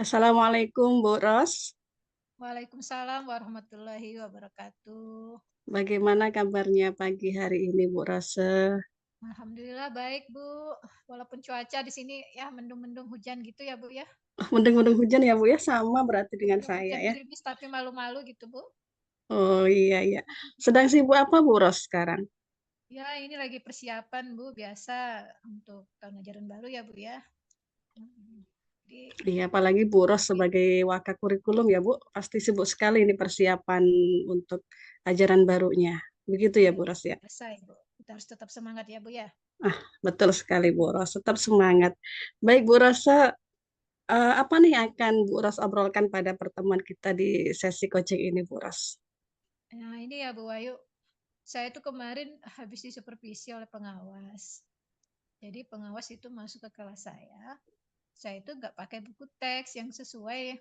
Assalamualaikum Bu Ros, Waalaikumsalam warahmatullahi wabarakatuh. bagaimana kabarnya pagi hari ini Bu Rose? Alhamdulillah baik, Bu. Walaupun cuaca di sini ya mendung-mendung hujan gitu ya, Bu, ya. Oh, mendung-mendung hujan ya Bu ya, sama berarti dengan Iya, saya hujan ya. gerimis tapi malu-malu gitu, Bu. Oh iya iya. Sedang sibuk apa Bu Ros sekarang? Ya, ini lagi persiapan, Bu, biasa untuk tahun ajaran baru ya, Bu, ya. Mhm. Jadi Iya, apalagi Bu Ros sebagai wakakurikulum ya Bu, pasti sibuk sekali ini persiapan untuk ajaran barunya. Begitu ya ya Bu Ros ya? biasa ya, Bu. Kita harus tetap semangat ya, Bu, ya. Ah, betul sekali Bu Ros, tetap semangat. Baik Bu Rosa, apa nih yang akan Bu Ros obrolkan pada pertemuan kita di sesi coaching ini Bu Ros? Nah, ini ya, Bu Wayu. Saya tuh kemarin habis disupervisi oleh pengawas. Jadi pengawas itu masuk ke kelas saya itu nggak pakai buku teks yang sesuai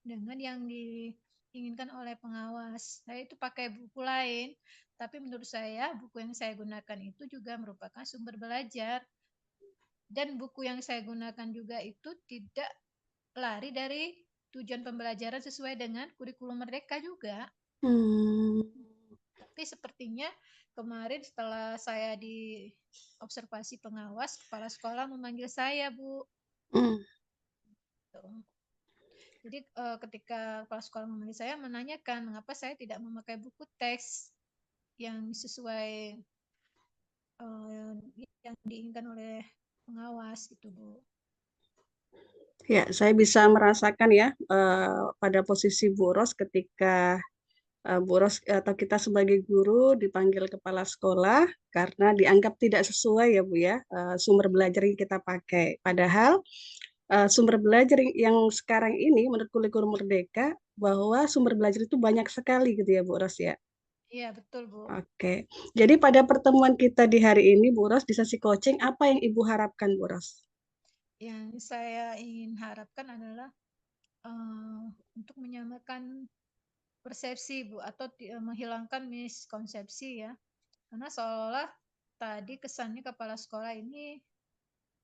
dengan yang diinginkan oleh pengawas. Saya itu pakai buku lain, tapi menurut saya buku yang saya gunakan itu juga merupakan sumber belajar. Dan buku yang saya gunakan juga itu tidak lari dari tujuan pembelajaran sesuai dengan kurikulum Merdeka juga. Hmm. Tapi sepertinya kemarin setelah saya diobservasi pengawas, kepala sekolah memanggil saya, Bu. Hmm. Jadi ketika kepala sekolah memanggil saya menanyakan mengapa saya tidak memakai buku teks yang sesuai uh, yang diinginkan oleh pengawas gitu, Bu. Ya, saya bisa merasakan ya pada posisi Bu Ros ketika Bu Ros atau kita sebagai guru dipanggil kepala sekolah karena dianggap tidak sesuai ya Bu ya sumber belajar yang kita pakai. Padahal sumber belajar yang sekarang ini menurut kurikulum Merdeka bahwa sumber belajar itu banyak sekali gitu ya Bu Ros ya. Iya, betul, Bu. Oke, jadi pada pertemuan kita di hari ini Bu Ros di sesi coaching apa yang Ibu harapkan Bu Ros? Yang saya ingin harapkan adalah untuk menyamakan persepsi, Bu, atau menghilangkan miskonsepsi ya. Karena seolah-olah tadi kesannya kepala sekolah ini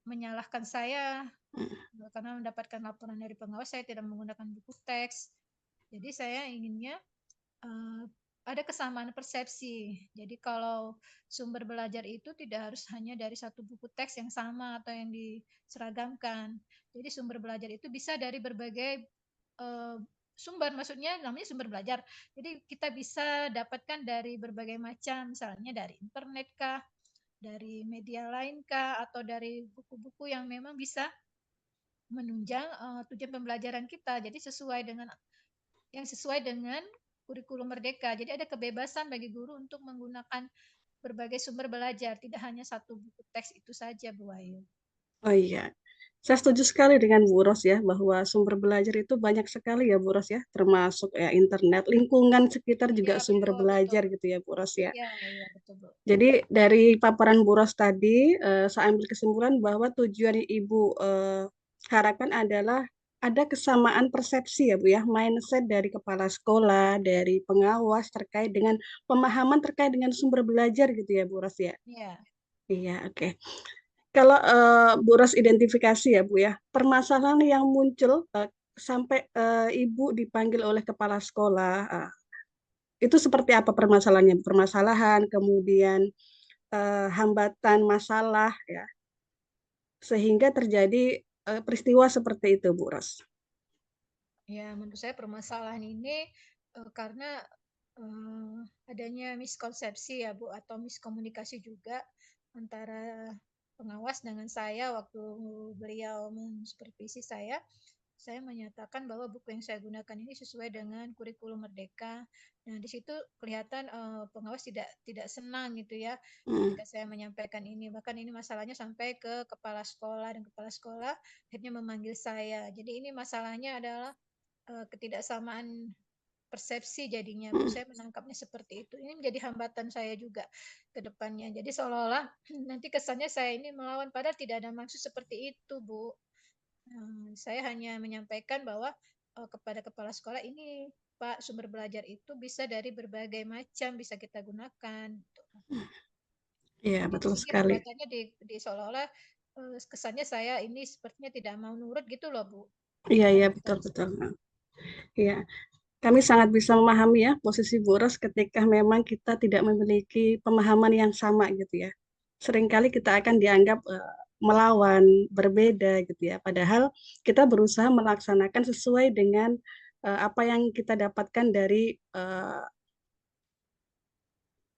menyalahkan saya karena mendapatkan laporan dari pengawas saya tidak menggunakan buku teks. Jadi saya inginnya uh, ada kesamaan persepsi. Jadi kalau sumber belajar itu tidak harus hanya dari satu buku teks yang sama atau yang diseragamkan. Jadi sumber belajar itu bisa dari berbagai uh, sumber, maksudnya namanya sumber belajar. Jadi kita bisa dapatkan dari berbagai macam, misalnya dari internet kah, dari media lain kah, atau dari buku-buku yang memang bisa menunjang tujuan pembelajaran kita. Jadi sesuai dengan kurikulum Merdeka. Jadi ada kebebasan bagi guru untuk menggunakan berbagai sumber belajar, tidak hanya satu buku teks itu saja, Bu Ayu. Oh iya, saya setuju sekali dengan Bu Ros ya, bahwa sumber belajar itu banyak sekali ya Bu Ros ya, termasuk ya internet, lingkungan sekitar juga Ya, sumber betul, belajar betul. gitu ya Bu Ros ya. Ya, ya, betul, Bu. Jadi dari paparan Bu Ros tadi, saya ambil kesimpulan bahwa tujuan yang Ibu harapkan adalah ada kesamaan persepsi ya Bu ya, mindset dari kepala sekolah, dari pengawas terkait dengan pemahaman terkait dengan sumber belajar gitu ya Bu Ros ya. Ya, Iya, oke. Kalau Bu Ros identifikasi ya Bu ya, permasalahan yang muncul sampai Ibu dipanggil oleh kepala sekolah, itu seperti apa permasalahannya? Permasalahan, kemudian hambatan, masalah, ya, sehingga terjadi peristiwa seperti itu Bu Ros. ya, menurut saya permasalahan ini karena adanya miskonsepsi ya, Bu, atau miskomunikasi juga antara pengawas dengan saya waktu beliau mensupervisi saya. Saya menyatakan bahwa buku yang saya gunakan ini sesuai dengan kurikulum Merdeka. Nah, di situ kelihatan pengawas tidak senang gitu ya Hmm. ketika saya menyampaikan ini. Bahkan ini masalahnya sampai ke kepala sekolah dan kepala sekolah akhirnya memanggil saya. Jadi ini masalahnya adalah ketidaksamaan persepsi jadinya, Bu. Hmm. Saya menangkapnya seperti itu. Ini menjadi hambatan saya juga ke depannya. Jadi seolah-olah nanti kesannya saya ini melawan padahal tidak ada maksud seperti itu, Bu. Saya hanya menyampaikan bahwa kepada kepala sekolah ini Pak, sumber belajar itu bisa dari berbagai macam bisa kita gunakan. Gitu. Iya, Jadi di betul sini sekali. hambatannya di seolah-olah kesannya saya ini sepertinya tidak mau nurut gitu loh, Bu. Iya, iya, Betul. betul, betul. Nah, iya, kami sangat bisa memahami ya posisi Bu Ros ketika memang kita tidak memiliki pemahaman yang sama gitu ya. Seringkali kita akan dianggap melawan, berbeda gitu ya. Padahal kita berusaha melaksanakan sesuai dengan apa yang kita dapatkan dari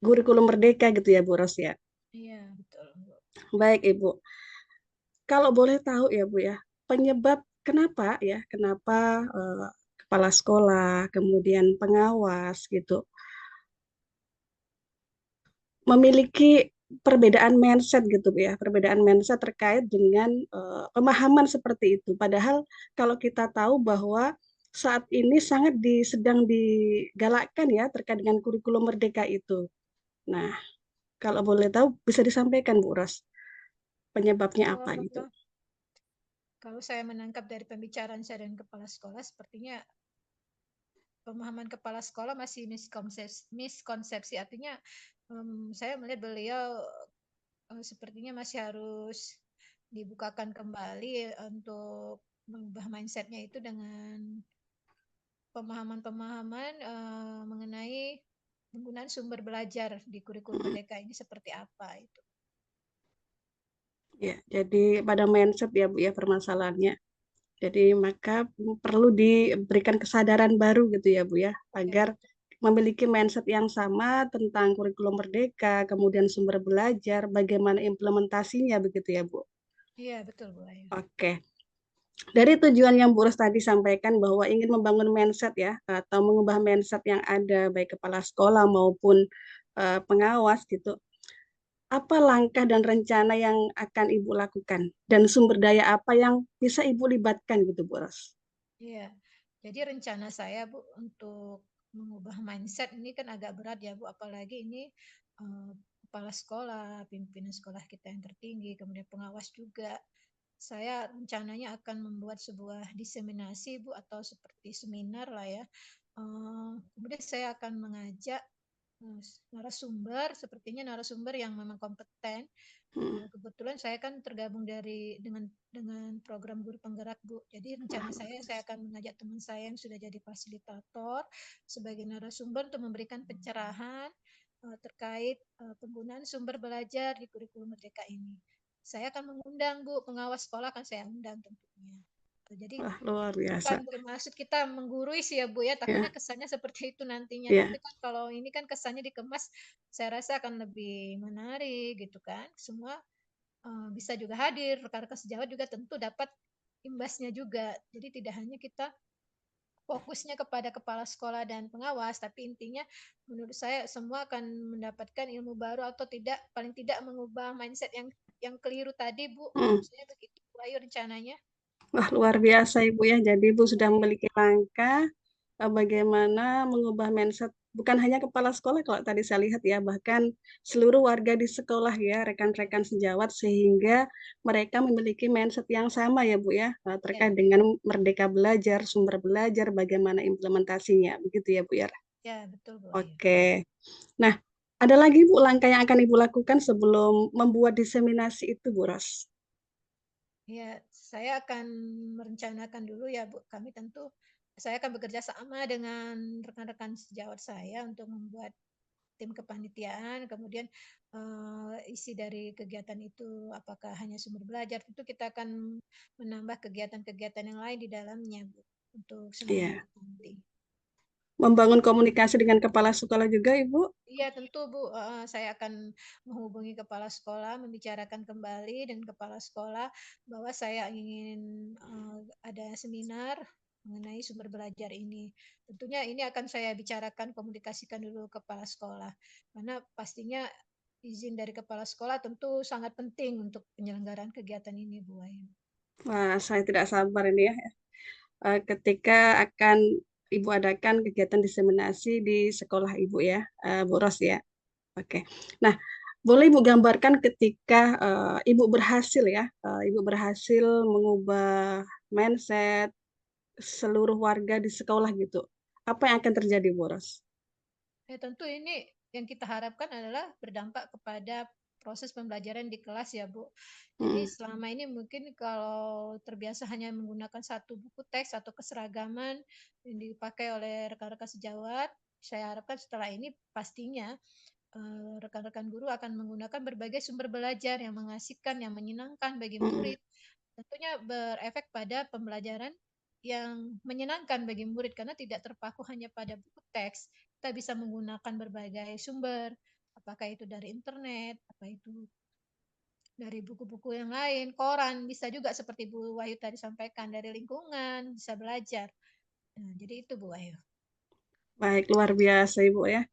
kurikulum merdeka gitu ya Bu Ros ya. Iya, betul, Bu. Baik Ibu, kalau boleh tahu ya Bu ya, penyebab kenapa ya, kenapa kepala sekolah, kemudian pengawas gitu, memiliki perbedaan mindset gitu ya, perbedaan mindset terkait dengan pemahaman seperti itu. Padahal kalau kita tahu bahwa saat ini sangat sedang digalakkan ya terkait dengan kurikulum merdeka itu. Nah, kalau boleh tahu bisa disampaikan Bu Ros, penyebabnya apa gitu? Oh, kalau saya menangkap dari pembicaraan saya dengan kepala sekolah, sepertinya pemahaman kepala sekolah masih miskonsepsi. Artinya, saya melihat beliau sepertinya masih harus dibukakan kembali untuk mengubah mindsetnya itu dengan pemahaman-pemahaman mengenai penggunaan sumber belajar di kurikulum Mm, Merdeka ini seperti apa itu. ya, jadi pada mindset ya Bu ya permasalahannya. Jadi maka perlu diberikan kesadaran baru gitu ya Bu ya, Ya, agar betul. memiliki mindset yang sama tentang kurikulum merdeka, kemudian sumber belajar, bagaimana implementasinya begitu ya Bu. Iya, betul Bu Ayu. Oke, dari tujuan yang Bu Ros tadi sampaikan bahwa ingin membangun mindset ya, atau mengubah mindset yang ada baik kepala sekolah maupun pengawas gitu. Apa langkah dan rencana yang akan Ibu lakukan? Dan sumber daya apa yang bisa Ibu libatkan gitu Bu Ros? Iya. Jadi rencana saya Bu untuk mengubah mindset ini kan agak berat ya Bu, apalagi ini eh, kepala sekolah, pimpinan sekolah kita yang tertinggi, kemudian pengawas juga. Saya rencananya akan membuat sebuah diseminasi Bu atau seperti seminar lah ya. Kemudian saya akan mengajak eh, narasumber, sepertinya narasumber yang memang kompeten. Hmm. Kebetulan saya kan tergabung dengan program guru penggerak Bu. Jadi rencana saya akan mengajak teman saya yang sudah jadi fasilitator sebagai narasumber untuk memberikan pencerahan terkait penggunaan sumber belajar di kurikulum Merdeka ini. Saya akan mengundang Bu, pengawas sekolah akan saya undang tentunya. Jadi Wah, luar biasa. bukan bermaksud kita menggurui sih ya Bu ya, takutnya Ya, kesannya seperti itu nantinya. ya. Tapi kan kalau ini kan kesannya dikemas, saya rasa akan lebih menarik gitu kan. Semua bisa juga hadir, rekan-rekan sejawat juga tentu dapat imbasnya juga. Jadi tidak hanya kita fokusnya kepada kepala sekolah dan pengawas, tapi intinya menurut saya semua akan mendapatkan ilmu baru atau tidak paling tidak mengubah mindset yang keliru tadi Bu. Hmm. Menurut saya begitu Bu Ayu rencananya. Wah, luar biasa Ibu ya. Jadi Ibu sudah Baik. memiliki langkah bagaimana mengubah mindset bukan hanya kepala sekolah kalau tadi saya lihat ya, bahkan seluruh warga di sekolah ya, rekan-rekan sejawat sehingga mereka memiliki mindset yang sama ya Bu ya, Ya, terkait dengan merdeka belajar, sumber belajar, bagaimana implementasinya, begitu ya Bu ya. ya betul Bu Ayu. Oke. Nah, ada lagi Bu langkah yang akan Ibu lakukan sebelum membuat diseminasi itu Bu Ros? Ya, saya akan merencanakan dulu ya Bu. Kami tentu saya akan bekerja sama dengan rekan-rekan sejawat saya untuk membuat tim kepanitiaan, kemudian isi dari kegiatan itu apakah hanya sumber belajar, tentu kita akan menambah kegiatan-kegiatan yang lain di dalamnya, Bu, untuk seminar Iya. itu nanti. Membangun komunikasi dengan kepala sekolah juga Ibu? Iya tentu Bu, saya akan menghubungi kepala sekolah, membicarakan kembali dengan kepala sekolah bahwa saya ingin ada seminar mengenai sumber belajar ini. Tentunya ini akan saya bicarakan, komunikasikan dulu ke kepala sekolah, karena pastinya izin dari kepala sekolah tentu sangat penting untuk penyelenggaraan kegiatan ini, Bu Ayu. Wah, saya tidak sabar ini ya. Ketika akan Ibu adakan kegiatan diseminasi di sekolah Ibu ya, Bu Ros ya. Oke. Nah, boleh Ibu gambarkan ketika Ibu berhasil ya, Ibu berhasil mengubah mindset seluruh warga di sekolah gitu. Apa yang akan terjadi, Bu Ros? Tentu ini yang kita harapkan adalah berdampak kepada proses pembelajaran di kelas ya Bu. Jadi selama ini mungkin kalau terbiasa hanya menggunakan satu buku teks atau keseragaman yang dipakai oleh rekan-rekan sejawat, saya harapkan setelah ini pastinya rekan-rekan guru akan menggunakan berbagai sumber belajar yang mengasihkan, yang menyenangkan bagi murid. Tentunya berefek pada pembelajaran yang menyenangkan bagi murid karena tidak terpaku hanya pada buku teks. Kita bisa menggunakan berbagai sumber, apakah itu dari internet, apa itu dari buku-buku yang lain, koran, bisa juga seperti Bu Wahyu tadi sampaikan, dari lingkungan, bisa belajar. Nah, jadi itu Bu Wahyu. Baik, luar biasa Ibu ya.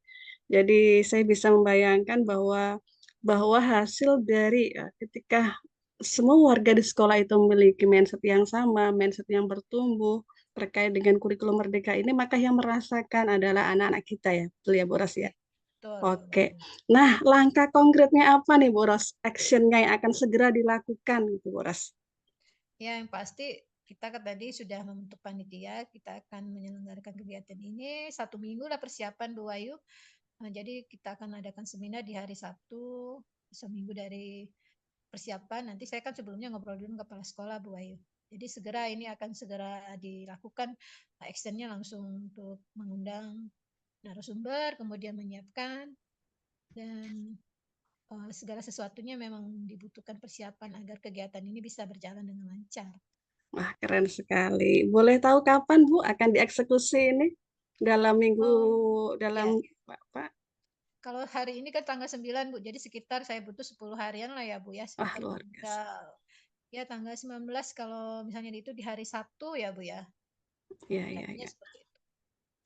Jadi saya bisa membayangkan bahwa hasil dari ketika semua warga di sekolah itu memiliki mindset yang sama, mindset yang bertumbuh terkait dengan kurikulum Merdeka ini, maka yang merasakan adalah anak-anak kita ya, betul ya Bu Ros ya? Betul, Bu. Oke. Nah, langkah konkretnya apa nih Bu Ros? Action-nya yang akan segera dilakukan gitu Bu Ros? Ya, yang pasti kita kan tadi sudah membentuk panitia, kita akan menyelenggarakan kegiatan ini 1 minggu lah persiapan Bu Wahyu. Jadi kita akan adakan seminar di hari Sabtu, seminggu dari persiapan. Nanti saya kan sebelumnya ngobrol dulu dengan kepala sekolah Bu Wahyu. Jadi segera ini akan segera dilakukan, actionnya langsung untuk mengundang narasumber, kemudian menyiapkan, dan segala sesuatunya memang dibutuhkan persiapan agar kegiatan ini bisa berjalan dengan lancar. Wah, keren sekali. Boleh tahu kapan Bu akan dieksekusi ini? Dalam minggu, Oh, ya. dalam Pak? Kalau hari ini kan tanggal 9 Bu, jadi sekitar saya butuh 10 harian lah ya Bu ya, Wah, sekitar luar biasa. tanggal ya tanggal 19 kalau misalnya itu di hari Sabtu ya Bu ya. Iya, iya, Rencananya iya. seperti itu.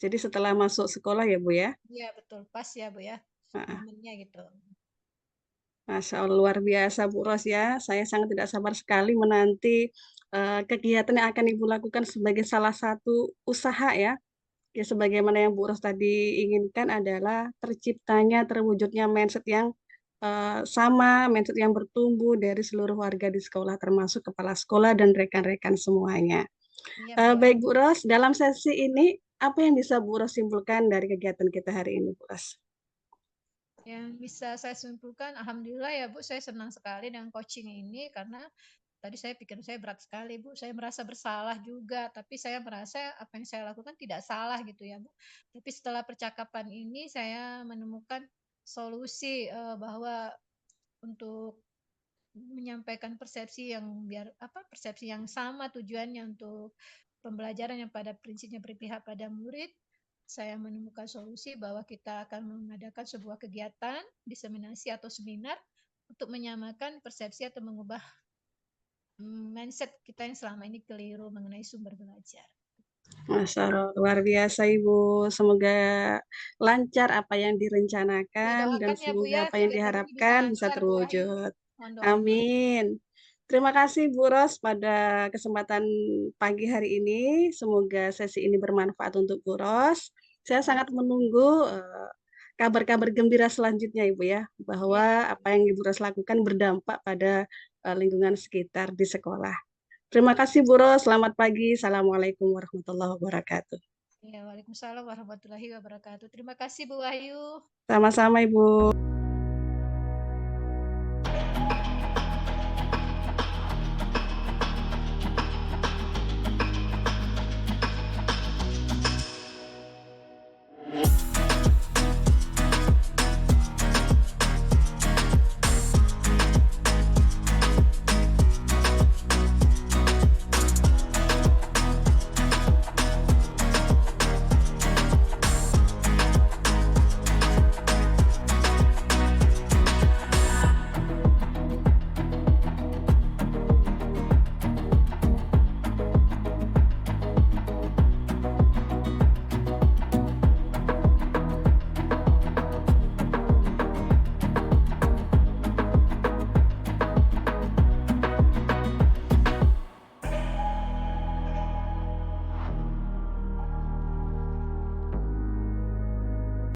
Jadi setelah masuk sekolah ya Bu ya? Iya betul, pas ya Bu ya, Heeh. momennya gitu. Masya Allah, luar biasa Bu Ros ya. Saya sangat tidak sabar sekali menanti kegiatan yang akan Ibu lakukan sebagai salah satu usaha ya. Ya sebagaimana yang Bu Ros tadi inginkan adalah terciptanya, terwujudnya mindset yang sama, mindset yang bertumbuh dari seluruh warga di sekolah termasuk kepala sekolah dan rekan-rekan semuanya. Iya Bu ya. Baik Bu Ros, dalam sesi ini apa yang bisa Bu Ros simpulkan dari kegiatan kita hari ini Bu Ros? Yang bisa saya simpulkan, alhamdulillah ya Bu, saya senang sekali dengan coaching ini karena tadi saya pikir saya berat sekali Bu, saya merasa bersalah juga, tapi saya merasa apa yang saya lakukan tidak salah gitu ya Bu. Tapi setelah percakapan ini saya menemukan solusi bahwa untuk menyampaikan persepsi yang persepsi yang sama tujuannya untuk pembelajaran yang pada prinsipnya berpihak pada murid. Saya menemukan solusi bahwa kita akan mengadakan sebuah kegiatan, diseminasi atau seminar untuk menyamakan persepsi atau mengubah mindset kita yang selama ini keliru mengenai sumber belajar. Masya Allah, luar biasa Ibu. Semoga lancar apa yang direncanakan dan Didoakan ya Bu semoga ya, apa yang kegiatan ini bisa diharapkan bisa lancar Bu Wahyu. terwujud. Mohon doanya. Amin. Terima kasih Bu Ros pada kesempatan pagi hari ini. Semoga sesi ini bermanfaat untuk Bu Ros. Saya Baik. sangat menunggu kabar-kabar gembira selanjutnya Ibu ya, Iya, bahwa apa yang Ibu Ros lakukan berdampak pada lingkungan sekitar di sekolah. Terima kasih Bu Ros, selamat pagi. Assalamualaikum warahmatullahi wabarakatuh. iya, Waalaikumsalam warahmatullahi wabarakatuh. Terima kasih Bu Wahyu. Sama-sama Ibu.